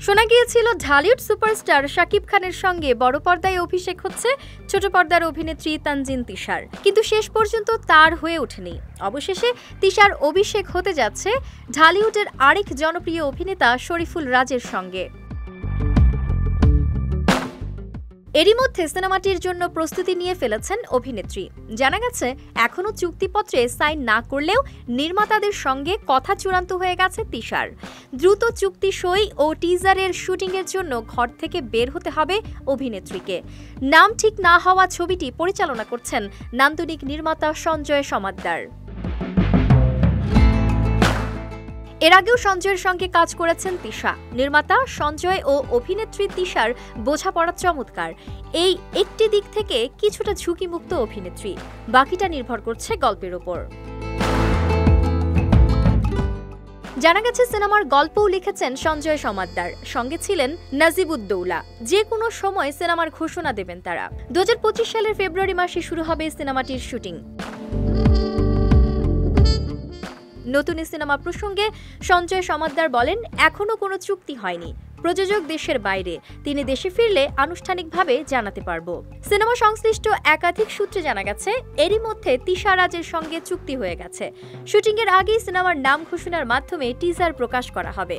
শোনা গিয়েছিল ঢালিউড সুপারস্টার শাকিব খানের সঙ্গে বড় পর্দায় অভিষেক হচ্ছে ছোট পর্দার অভিনেত্রী তানজিন তিশার, কিন্তু শেষ পর্যন্ত তার হয়ে ওঠেনি। অবশেষে তিশার অভিষেক হতে যাচ্ছে ঢালিউডের আরেক জনপ্রিয় অভিনেতা শরীফুল রাজের সঙ্গে। এরই মধ্যে সিনেমাটির জন্য প্রস্তুতি নিয়ে ফেলেছেন অভিনেত্রী। জানা গেছে এখনও চুক্তিপত্রে সাইন না করলেও নির্মাতাদের সঙ্গে কথা চূড়ান্ত হয়ে গেছে তিশার। দ্রুত চুক্তি সই ও টিজারের শুটিংয়ের জন্য ঘর থেকে বের হতে হবে অভিনেত্রীকে। নাম ঠিক না হওয়া ছবিটি পরিচালনা করছেন নান্দনিক নির্মাতা সঞ্জয় সমাদ্দার। এর আগেও সঞ্জয়ের সঙ্গে কাজ করেছেন তিশা। নির্মাতা সঞ্জয় ও অভিনেত্রী তিশার বোঝাপড়া চমৎকার। এই একটি দিক থেকে কিছুটা ঝুঁকিমুক্ত অভিনেত্রী, বাকিটা নির্ভর করছে গল্পের ওপর। জানা গেছে সিনেমার গল্পও লিখেছেন সঞ্জয় সমাদ্দার, সঙ্গে ছিলেন নাজিবুদ্দৌলা। যে কোনো সময় সিনেমার ঘোষণা দেবেন তারা। 2025 সালের ফেব্রুয়ারি মাসে শুরু হবে সিনেমাটির শুটিং। নতুন সিনেমা প্রসঙ্গে সঞ্জয় সমাদ্দার বলেন, এখনো কোনো চুক্তি হয়নি। প্রযোজক দেশের বাইরে, তিনি দেশে ফিরলে আনুষ্ঠানিকভাবে জানাতে পারব। সিনেমা সংশ্লিষ্ট একাধিক সূত্রে জানা গেছে এরই মধ্যে তিশা রাজের সঙ্গে চুক্তি হয়ে গেছে। শুটিংয়ের আগেই সিনেমার নাম ঘোষণার মাধ্যমে টিজার প্রকাশ করা হবে।